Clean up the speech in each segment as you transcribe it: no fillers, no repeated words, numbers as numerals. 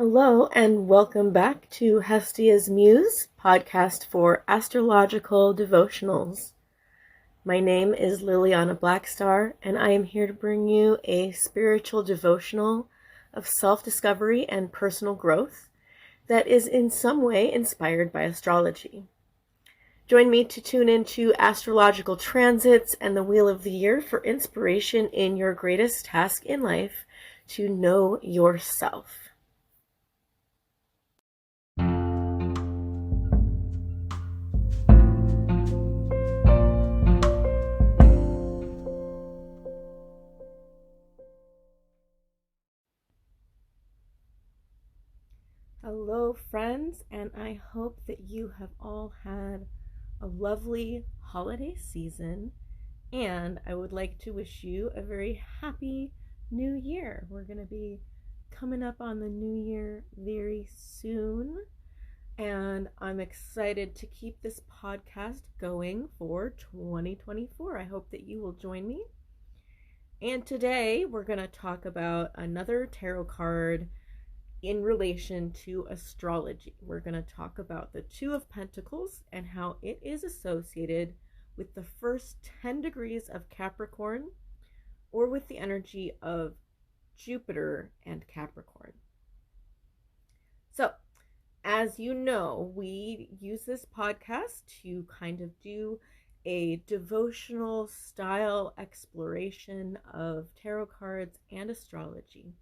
Hello and welcome back to Hestia's Muse, podcast for astrological devotionals. My name is Liliana Blackstar, and I am here to bring you a spiritual devotional of self-discovery and personal growth that is in some way inspired by astrology. Join me to tune into astrological transits and the Wheel of the Year for inspiration in your greatest task in life, to know yourself. Hello friends, and I hope that you have all had a lovely holiday season, and I would like to wish you a very happy new year. We're going to be coming up on the new year very soon, and I'm excited to keep this podcast going for 2024. I hope that you will join me. And today we're going to talk about another tarot card in relation to astrology. We're going to talk about the Two of Pentacles and how it is associated with the first 10 degrees of Capricorn, or with the energy of Jupiter and Capricorn. So, as you know, we use this podcast to kind of do a devotional style exploration of tarot cards and astrology.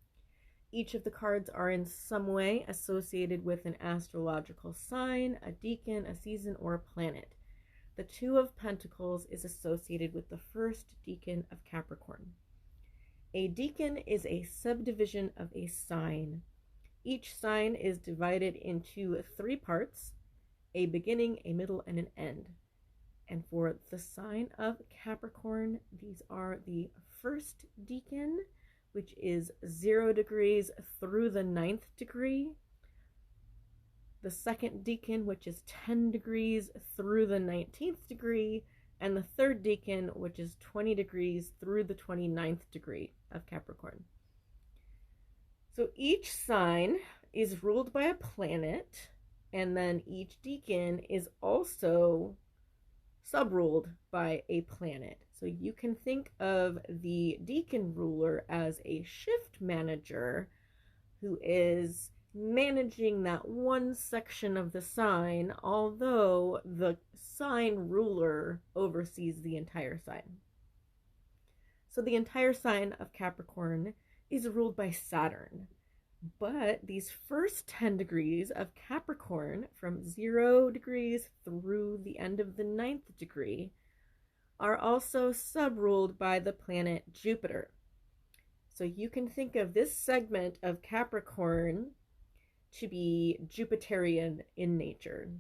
Each of the cards are in some way associated with an astrological sign, a decan, a season, or a planet. The Two of Pentacles is associated with the first decan of Capricorn. A decan is a subdivision of a sign. Each sign is divided into 3 parts: a beginning, a middle, and an end. And for the sign of Capricorn, these are the first decan, which is 0 degrees through the 9th degree. The second decan, which is 10 degrees through the 19th degree. And the third decan, which is 20 degrees through the 29th degree of Capricorn. So each sign is ruled by a planet, and then each decan is also subruled by a planet. So you can think of the decan ruler as a shift manager who is managing that one section of the sign, although the sign ruler oversees the entire sign. So the entire sign of Capricorn is ruled by Saturn. But these first 10 degrees of Capricorn, from 0 degrees through the end of the 9th degree, are also subruled by the planet Jupiter. So you can think of this segment of Capricorn to be Jupiterian in nature.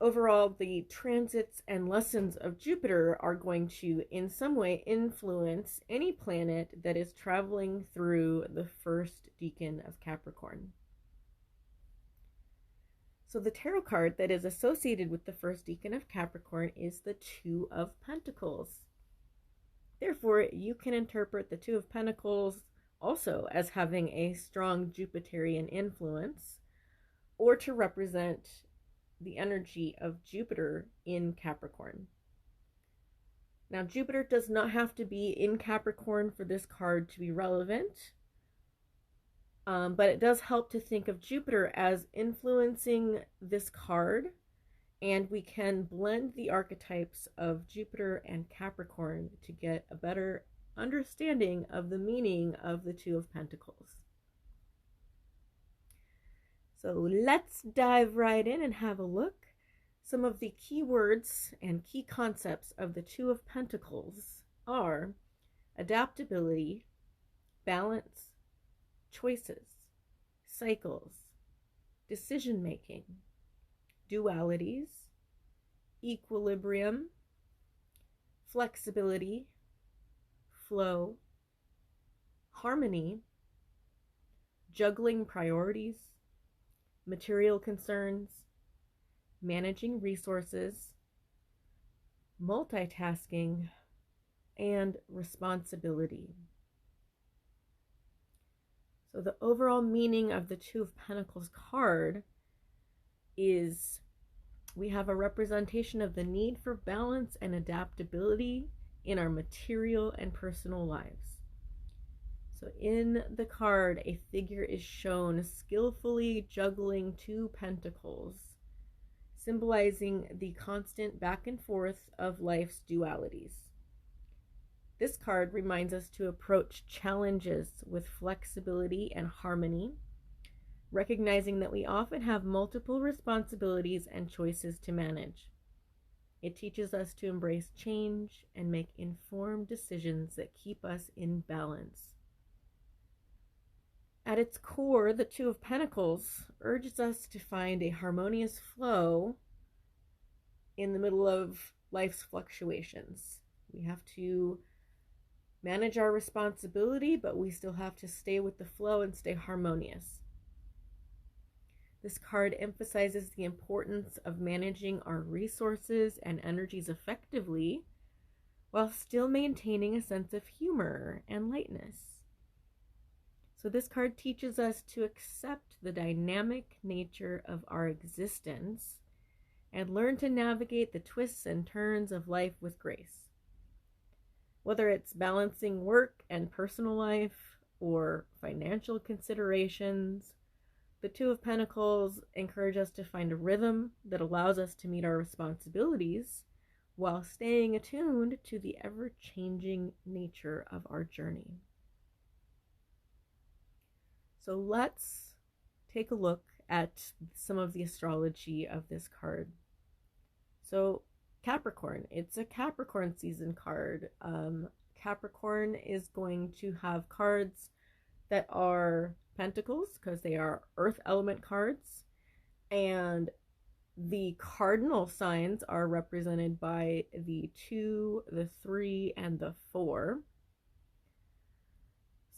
Overall, the transits and lessons of Jupiter are going to, in some way, influence any planet that is traveling through the first decan of Capricorn. So the tarot card that is associated with the first decan of Capricorn is the Two of Pentacles. Therefore, you can interpret the Two of Pentacles also as having a strong Jupiterian influence, or to represent the energy of Jupiter in Capricorn. Now, Jupiter does not have to be in Capricorn for this card to be relevant, but it does help to think of Jupiter as influencing this card, and we can blend the archetypes of Jupiter and Capricorn to get a better understanding of the meaning of the Two of Pentacles. So let's dive right in and have a look. Some of the key words and key concepts of the Two of Pentacles are adaptability, balance, choices, cycles, decision-making, dualities, equilibrium, flexibility, flow, harmony, juggling priorities, material concerns, managing resources, multitasking, and responsibility. So the overall meaning of the Two of Pentacles card is we have a representation of the need for balance and adaptability in our material and personal lives. So in the card, a figure is shown skillfully juggling two pentacles, symbolizing the constant back and forth of life's dualities. This card reminds us to approach challenges with flexibility and harmony, recognizing that we often have multiple responsibilities and choices to manage. It teaches us to embrace change and make informed decisions that keep us in balance. At its core, the Two of Pentacles urges us to find a harmonious flow in the middle of life's fluctuations. We have to manage our responsibility, but we still have to stay with the flow and stay harmonious. This card emphasizes the importance of managing our resources and energies effectively while still maintaining a sense of humor and lightness. So this card teaches us to accept the dynamic nature of our existence and learn to navigate the twists and turns of life with grace. Whether it's balancing work and personal life or financial considerations, the Two of Pentacles encourage us to find a rhythm that allows us to meet our responsibilities while staying attuned to the ever-changing nature of our journey. So let's take a look at some of the astrology of this card. So Capricorn, it's a Capricorn season card. Capricorn is going to have cards that are pentacles because they are earth element cards, and the cardinal signs are represented by the 2, the 3, and the 4.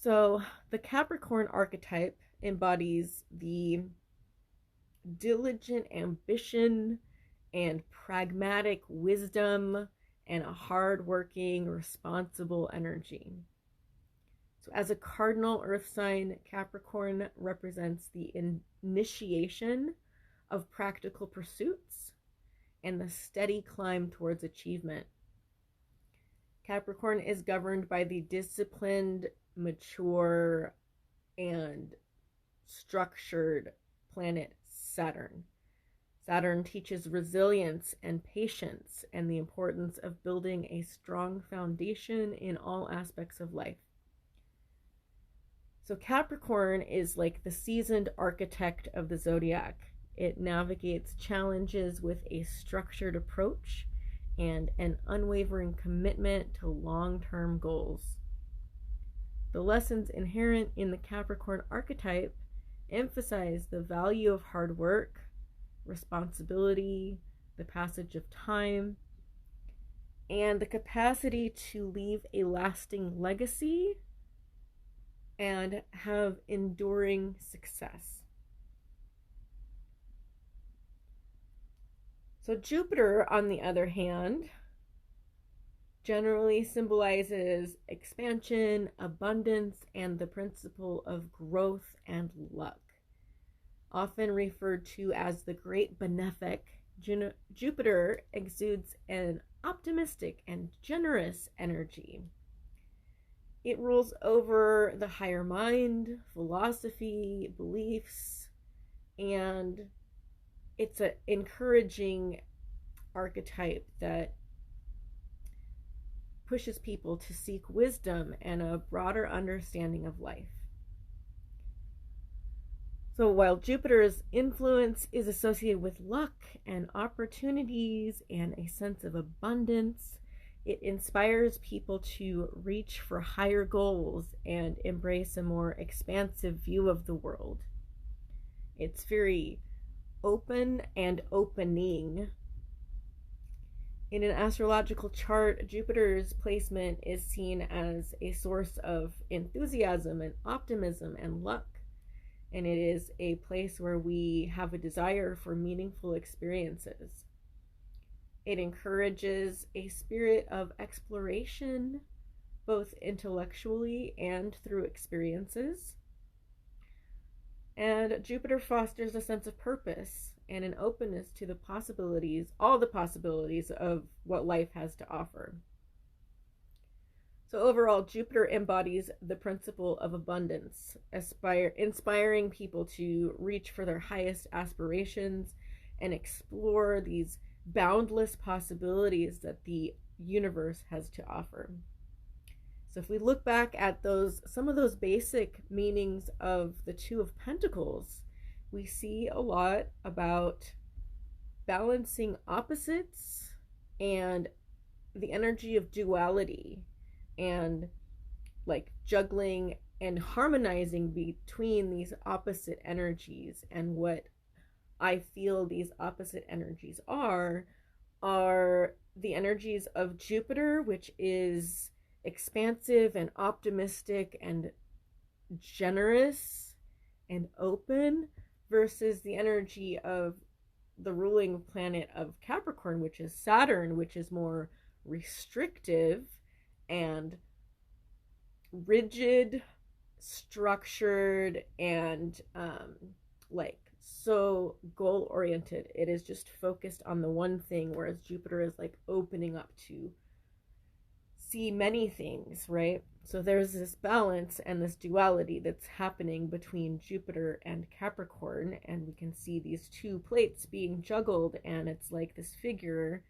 So the Capricorn archetype embodies the diligent ambition and pragmatic wisdom and a hardworking, responsible energy. So as a cardinal earth sign, Capricorn represents the initiation of practical pursuits and the steady climb towards achievement. Capricorn is governed by the disciplined, mature, and structured planet Saturn. Saturn teaches resilience and patience and the importance of building a strong foundation in all aspects of life. So Capricorn is like the seasoned architect of the zodiac. It navigates challenges with a structured approach and an unwavering commitment to long-term goals. The lessons inherent in the Capricorn archetype emphasize the value of hard work, responsibility, the passage of time, and the capacity to leave a lasting legacy and have enduring success. So Jupiter, on the other hand, generally symbolizes expansion, abundance, and the principle of growth and luck. Often referred to as the Great Benefic, Jupiter exudes an optimistic and generous energy. It rules over the higher mind, philosophy, beliefs, and it's an encouraging archetype that pushes people to seek wisdom and a broader understanding of life. So while Jupiter's influence is associated with luck and opportunities and a sense of abundance, it inspires people to reach for higher goals and embrace a more expansive view of the world. It's very open and opening. In an astrological chart, Jupiter's placement is seen as a source of enthusiasm and optimism and luck. And it is a place where we have a desire for meaningful experiences. It encourages a spirit of exploration, both intellectually and through experiences. And Jupiter fosters a sense of purpose and an openness to the possibilities, all the possibilities of what life has to offer. So overall, Jupiter embodies the principle of abundance, inspiring people to reach for their highest aspirations and explore these boundless possibilities that the universe has to offer. So if we look back at some of those basic meanings of the Two of Pentacles, we see a lot about balancing opposites and the energy of duality, and like juggling and harmonizing between these opposite energies. And what I feel these opposite energies are the energies of Jupiter, which is expansive and optimistic and generous and open, versus the energy of the ruling planet of Capricorn, which is Saturn, which is more restrictive and rigid, structured, and like so goal oriented. It is just focused on the one thing, whereas Jupiter is like opening up to see many things, right? So there's this balance and this duality that's happening between Jupiter and Capricorn, and we can see these two plates being juggled, and it's like this figure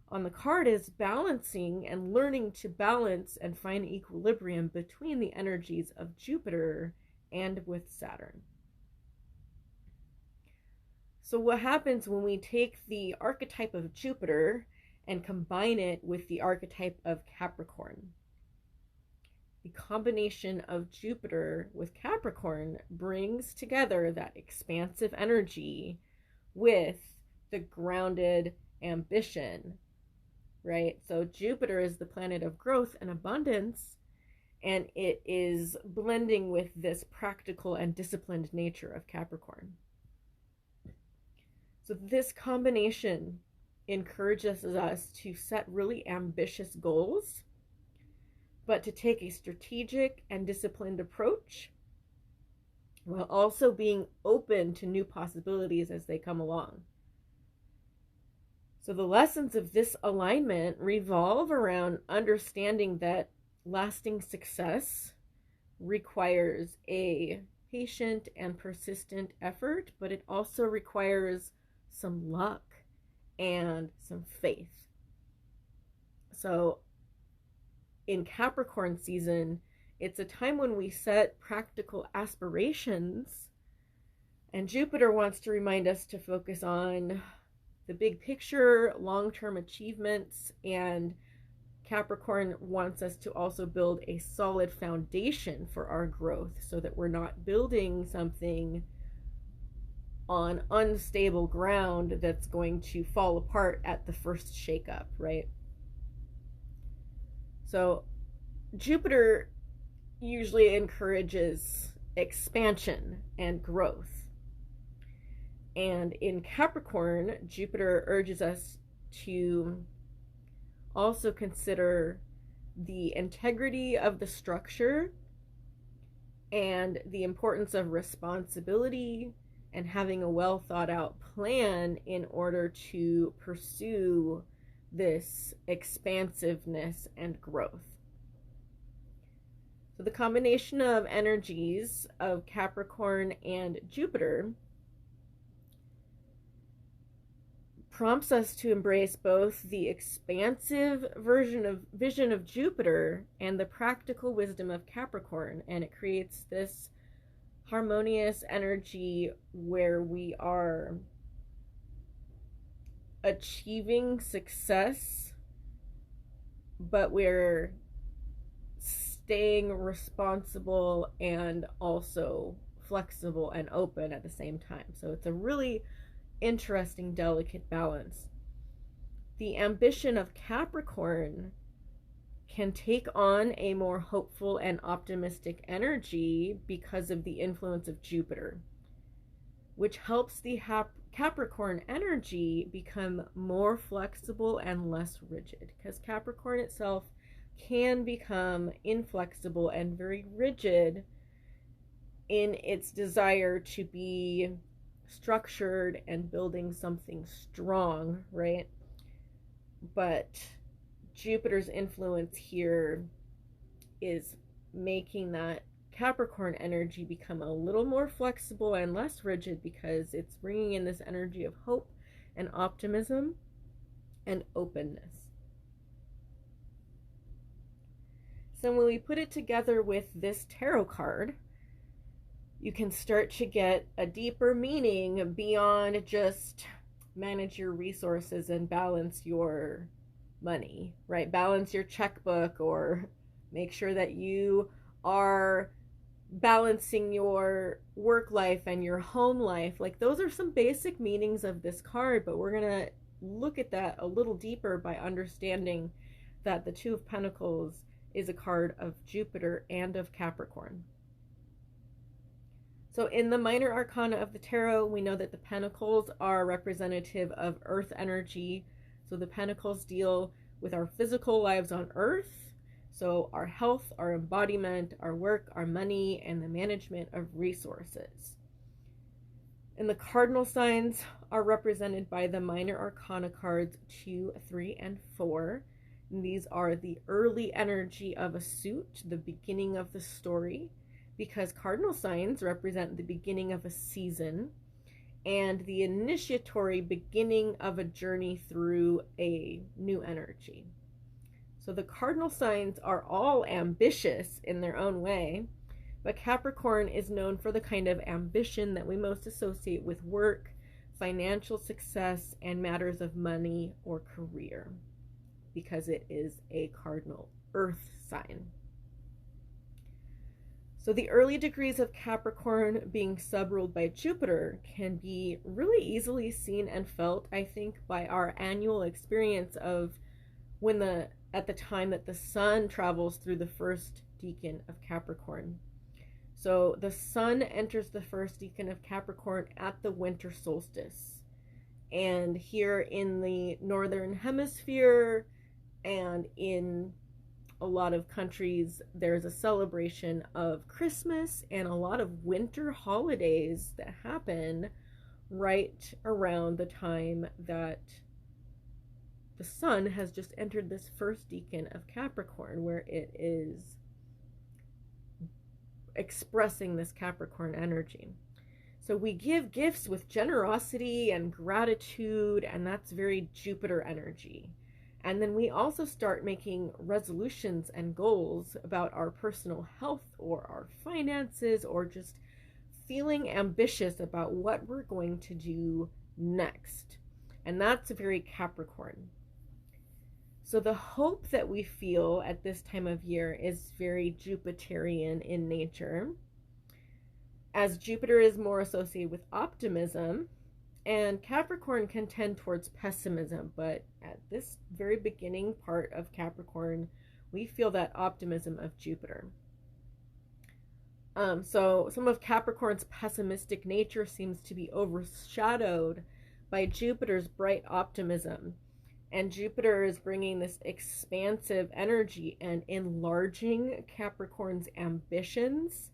on the card is balancing and learning to balance and find equilibrium between the energies of Jupiter and with Saturn. So what happens when we take the archetype of Jupiter and combine it with the archetype of Capricorn? The combination of Jupiter with Capricorn brings together that expansive energy with the grounded ambition, right? So Jupiter is the planet of growth and abundance, and it is blending with this practical and disciplined nature of Capricorn. So this combination encourages us to set really ambitious goals, but to take a strategic and disciplined approach while also being open to new possibilities as they come along. So the lessons of this alignment revolve around understanding that lasting success requires a patient and persistent effort, but it also requires some luck and some faith. So in Capricorn season, it's a time when we set practical aspirations, and Jupiter wants to remind us to focus on the big picture, long-term achievements, and Capricorn wants us to also build a solid foundation for our growth so that we're not building something on unstable ground that's going to fall apart at the first shakeup, right? So Jupiter usually encourages expansion and growth. And in Capricorn, Jupiter urges us to also consider the integrity of the structure and the importance of responsibility and having a well thought out plan in order to pursue this expansiveness and growth. So the combination of energies of Capricorn and Jupiter prompts us to embrace both the expansive vision of Jupiter and the practical wisdom of Capricorn, and it creates this harmonious energy where we are achieving success, but we're staying responsible and also flexible and open at the same time. So it's a really interesting, delicate balance. The ambition of Capricorn can take on a more hopeful and optimistic energy because of the influence of Jupiter, which helps the Capricorn energy become more flexible and less rigid, because Capricorn itself can become inflexible and very rigid in its desire to be structured and building something strong, right? But Jupiter's influence here is making that Capricorn energy become a little more flexible and less rigid, because it's bringing in this energy of hope and optimism and openness. So when we put it together with this tarot card, you can start to get a deeper meaning beyond just manage your resources and balance your money, right? Balance your checkbook, or make sure that you are balancing your work life and your home life. Like, those are some basic meanings of this card, but we're going to look at that a little deeper by understanding that the Two of Pentacles is a card of Jupiter and of Capricorn. So in the minor arcana of the tarot, we know that the pentacles are representative of earth energy. So the pentacles deal with our physical lives on earth. So our health, our embodiment, our work, our money, and the management of resources. And the cardinal signs are represented by the minor arcana cards 2, 3, and 4. And these are the early energy of a suit, the beginning of the story, because cardinal signs represent the beginning of a season and the initiatory beginning of a journey through a new energy. So the cardinal signs are all ambitious in their own way, but Capricorn is known for the kind of ambition that we most associate with work, financial success, and matters of money or career, because it is a cardinal earth sign. So the early degrees of Capricorn being subruled by Jupiter can be really easily seen and felt, I think, by our annual experience of at the time that the sun travels through the first decan of Capricorn. So the sun enters the first decan of Capricorn at the winter solstice. And here in the northern hemisphere and in a lot of countries, there's a celebration of Christmas and a lot of winter holidays that happen right around the time that the sun has just entered this first decan of Capricorn, where it is expressing this Capricorn energy. So we give gifts with generosity and gratitude, and that's very Jupiter energy. And then we also start making resolutions and goals about our personal health or our finances, or just feeling ambitious about what we're going to do next. And that's very Capricorn. So the hope that we feel at this time of year is very Jupiterian in nature, as Jupiter is more associated with optimism, and Capricorn can tend towards pessimism. But at this very beginning part of Capricorn, we feel that optimism of Jupiter. So some of Capricorn's pessimistic nature seems to be overshadowed by Jupiter's bright optimism. And Jupiter is bringing this expansive energy and enlarging Capricorn's ambitions,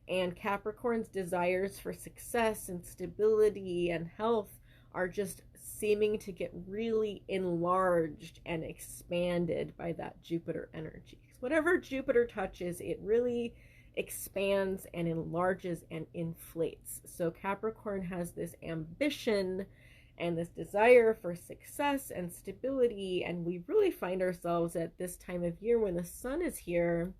and Capricorn's desires for success and stability and health are just seeming to get really enlarged and expanded by that Jupiter energy. Whatever Jupiter touches, it really expands and enlarges and inflates. So Capricorn has this ambition and this desire for success and stability, and we really find ourselves at this time of year when the sun is here,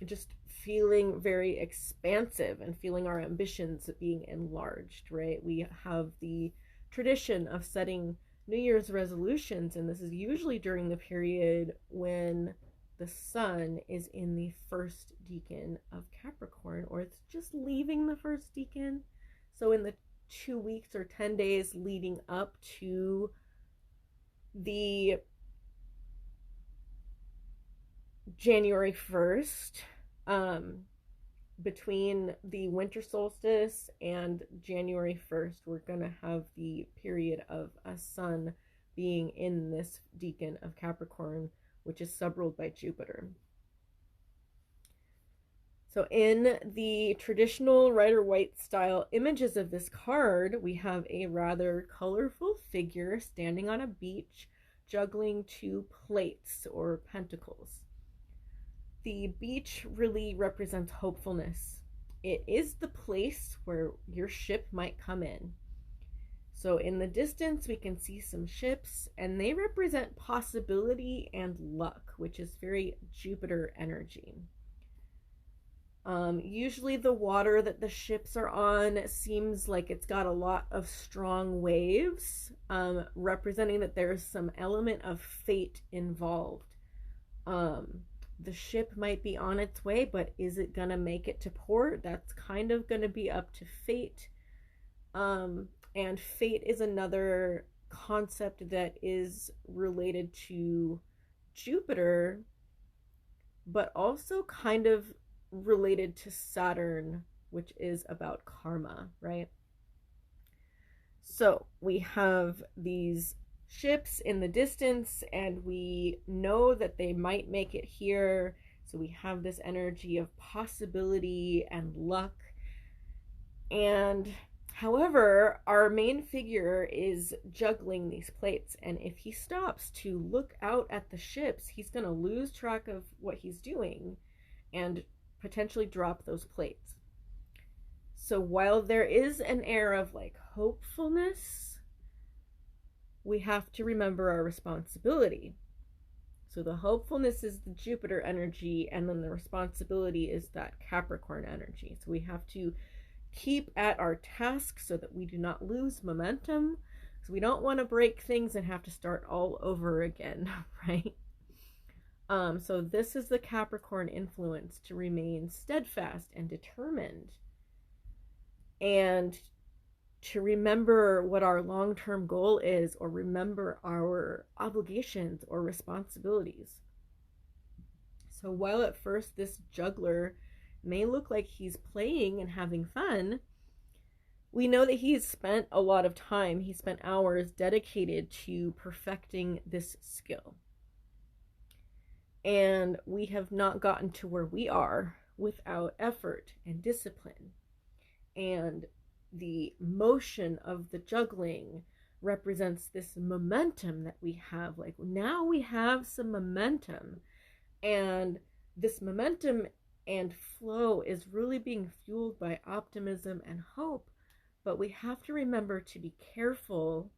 just feeling very expansive and feeling our ambitions being enlarged, right? We have the tradition of setting New Year's resolutions, and this is usually during the period when the sun is in the first decan of Capricorn, or it's just leaving the first decan. So in the 2 weeks or 10 days leading up to the January 1st, between the winter solstice and January 1st, we're going to have the period of a sun being in this decan of Capricorn, which is subruled by Jupiter. So in the traditional Rider-Waite style images of this card, we have a rather colorful figure standing on a beach juggling two plates or pentacles. The beach really represents hopefulness. It is the place where your ship might come in. So in the distance, we can see some ships, and they represent possibility and luck, which is very Jupiter energy. Usually the water that the ships are on seems like it's got a lot of strong waves, representing that there's some element of fate involved. The ship might be on its way, but is it gonna make it to port? That's kind of gonna be up to fate. And fate is another concept that is related to Jupiter, but also kind of related to Saturn, which is about karma, right? So we have these ships in the distance, and we know that they might make it here. So we have this energy of possibility and luck. And however, our main figure is juggling these plates, and if he stops to look out at the ships, he's going to lose track of what he's doing and potentially drop those plates. So while there is an air of like hopefulness, we have to remember our responsibility. So the hopefulness is the Jupiter energy, and then the responsibility is that Capricorn energy. So we have to keep at our task so that we do not lose momentum. So we don't want to break things and have to start all over again, right? So this is the Capricorn influence, to remain steadfast and determined, and to remember what our long-term goal is, or remember our obligations or responsibilities. So while at first this juggler may look like he's playing and having fun, we know that he's spent a lot of time, he spent hours dedicated to perfecting this skill. And we have not gotten to where we are without effort and discipline. And the motion of the juggling represents this momentum that we have. Like, now we have some momentum, and this momentum and flow is really being fueled by optimism and hope. But we have to remember to be careful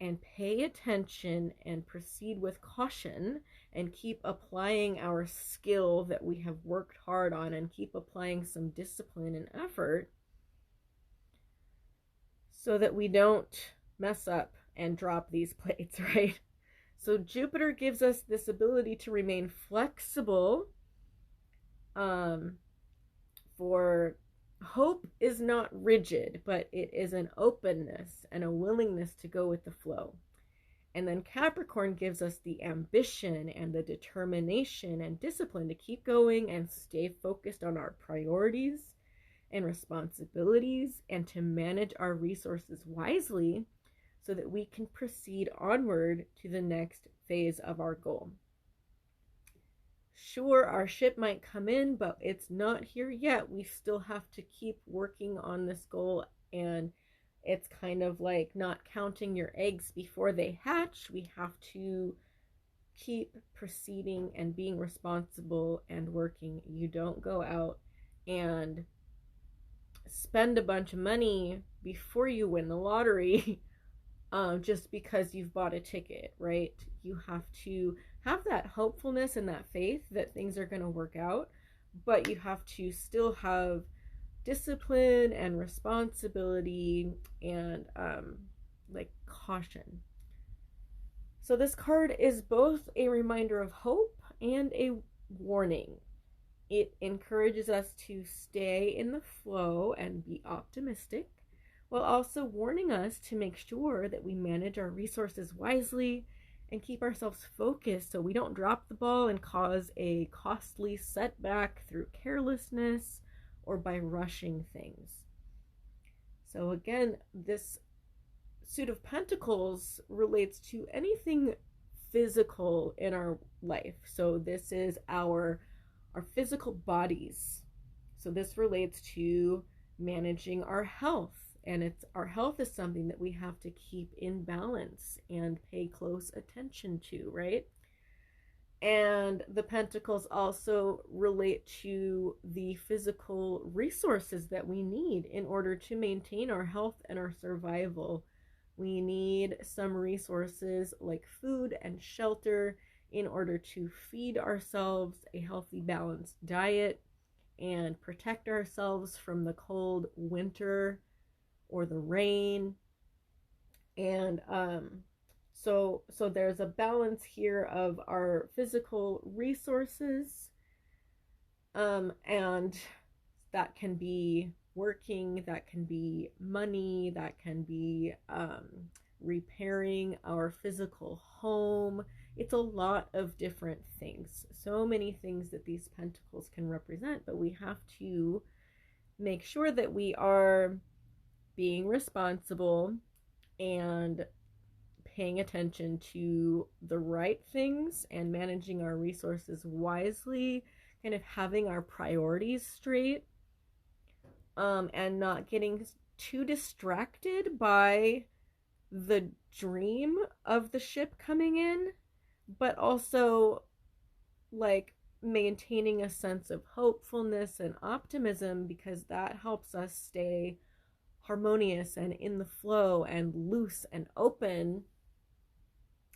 and pay attention and proceed with caution, and keep applying our skill that we have worked hard on, and keep applying some discipline and effort, so that we don't mess up and drop these plates, right? So Jupiter gives us this ability to remain flexible. For hope is not rigid, but it is an openness and a willingness to go with the flow. And then Capricorn gives us the ambition and the determination and discipline to keep going and stay focused on our priorities and responsibilities, and to manage our resources wisely so that we can proceed onward to the next phase of our goal. Sure, our ship might come in, but it's not here yet. We still have to keep working on this goal, and it's kind of like not counting your eggs before they hatch. We have to keep proceeding and being responsible and working. You don't go out and spend a bunch of money before you win the lottery just because you've bought a ticket, right? You have to have that hopefulness and that faith that things are going to work out, but you have to still have discipline and responsibility and like caution. So this card is both a reminder of hope and a warning. It encourages us to stay in the flow and be optimistic, while also warning us to make sure that we manage our resources wisely and keep ourselves focused so we don't drop the ball and cause a costly setback through carelessness or by rushing things. So again, this suit of pentacles relates to anything physical in our life. So this is our physical bodies, So this relates to managing our health. And our health is something that we have to keep in balance and pay close attention to, right? And the pentacles also relate to the physical resources that we need in order to maintain our health and our survival. We need some resources like food and shelter in order to feed ourselves a healthy, balanced diet and protect ourselves from the cold winter or the rain. And so there's a balance here of our physical resources, and that can be working, that can be money, that can be repairing our physical home. It's a lot of different things, so many things that these pentacles can represent, but we have to make sure that we are being responsible and paying attention to the right things and managing our resources wisely, kind of having our priorities straight, and not getting too distracted by the dream of the ship coming in, but also like maintaining a sense of hopefulness and optimism, because that helps us stay harmonious and in the flow and loose and open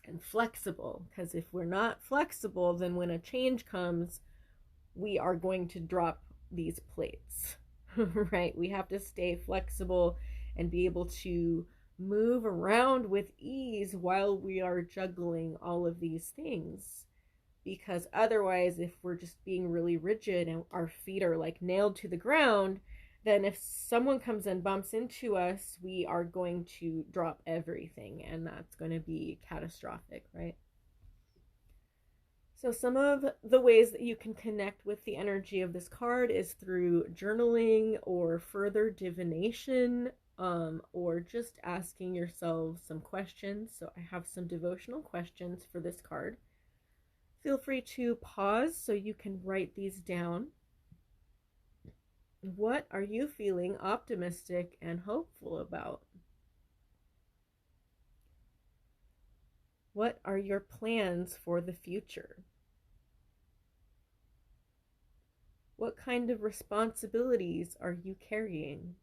and flexible. Because if we're not flexible, then when a change comes, we are going to drop these plates. Right? We have to stay flexible and be able to move around with ease while we are juggling all of these things. Because otherwise, if we're just being really rigid and our feet are like nailed to the ground, then if someone comes and bumps into us, we are going to drop everything, and that's going to be catastrophic, right? So some of the ways that you can connect with the energy of this card is through journaling or further divination, or just asking yourself some questions. So I have some devotional questions for this card. Feel free to pause so you can write these down. What are you feeling optimistic and hopeful about? What are your plans for the future? What kind of responsibilities are you carrying?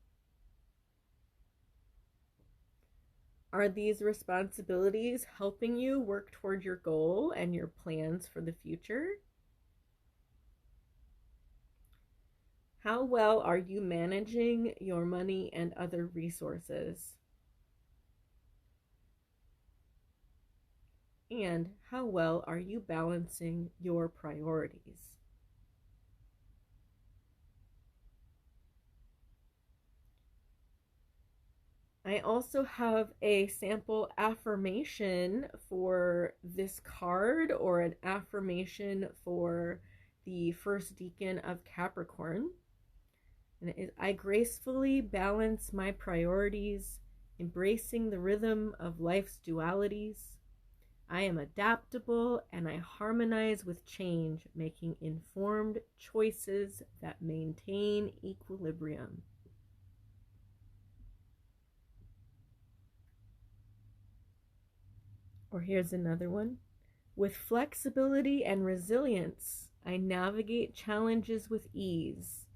Are these responsibilities helping you work toward your goal and your plans for the future? How well are you managing your money and other resources? And how well are you balancing your priorities? I also have a sample affirmation for this card, or an affirmation for the first decan of Capricorn. And it is, I gracefully balance my priorities, embracing the rhythm of life's dualities. I am adaptable and I harmonize with change, making informed choices that maintain equilibrium. Or here's another one. With flexibility and resilience, I navigate challenges with ease,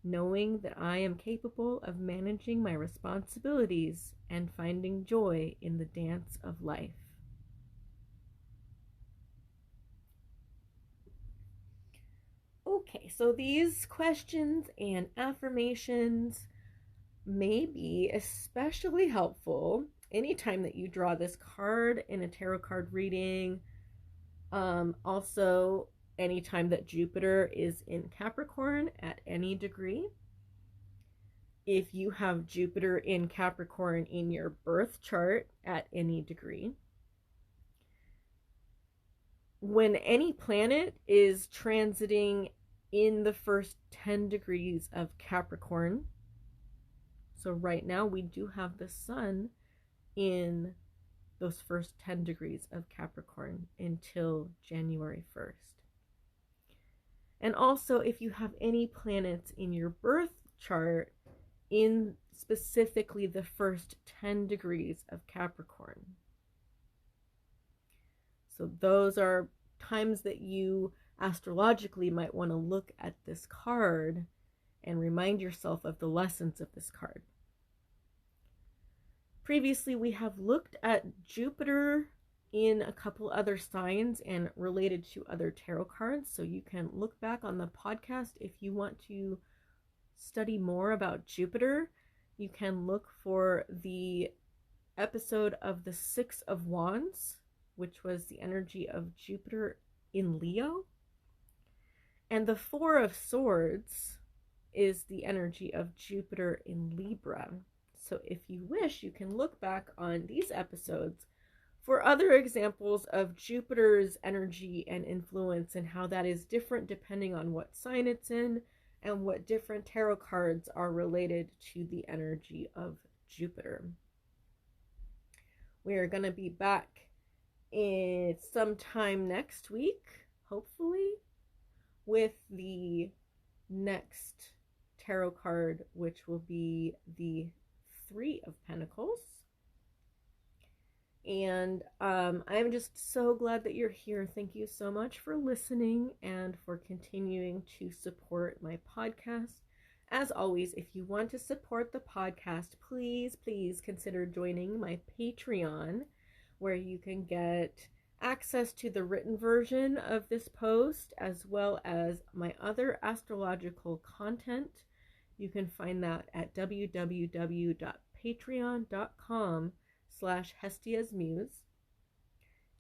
knowing that I am capable of managing my responsibilities and finding joy in the dance of life. Okay, so these questions and affirmations may be especially helpful anytime that you draw this card in a tarot card reading. Also, anytime that Jupiter is in Capricorn at any degree. If you have Jupiter in Capricorn in your birth chart at any degree. When any planet is transiting in the first 10 degrees of Capricorn. So right now we do have the sun in those first 10 degrees of Capricorn until January 1st. And also, if you have any planets in your birth chart in specifically the first 10 degrees of Capricorn. So those are times that you astrologically might want to look at this card and remind yourself of the lessons of this card. Previously, we have looked at Jupiter in a couple other signs and related to other tarot cards. So you can look back on the podcast if you want to study more about Jupiter. You can look for the episode of the Six of Wands, which was the energy of Jupiter in Leo. And the Four of Swords is the energy of Jupiter in Libra. So if you wish, you can look back on these episodes for other examples of Jupiter's energy and influence and how that is different depending on what sign it's in and what different tarot cards are related to the energy of Jupiter. We are going to be back in sometime next week, hopefully, with the next tarot card, which will be the Three of Pentacles. And I'm just so glad that you're here. Thank you so much for listening and for continuing to support my podcast. As always, if you want to support the podcast, please consider joining my Patreon, where you can get access to the written version of this post as well as my other astrological content. You can find that at www.patreon.com/HestiasMuse.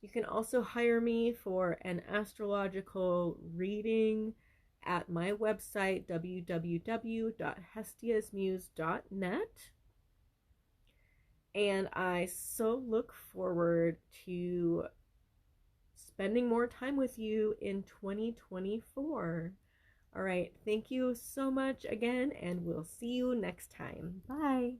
You can also hire me for an astrological reading at my website, www.hestiasmuse.net. And I so look forward to spending more time with you in 2024. All right, thank you so much again, and we'll see you next time. Bye.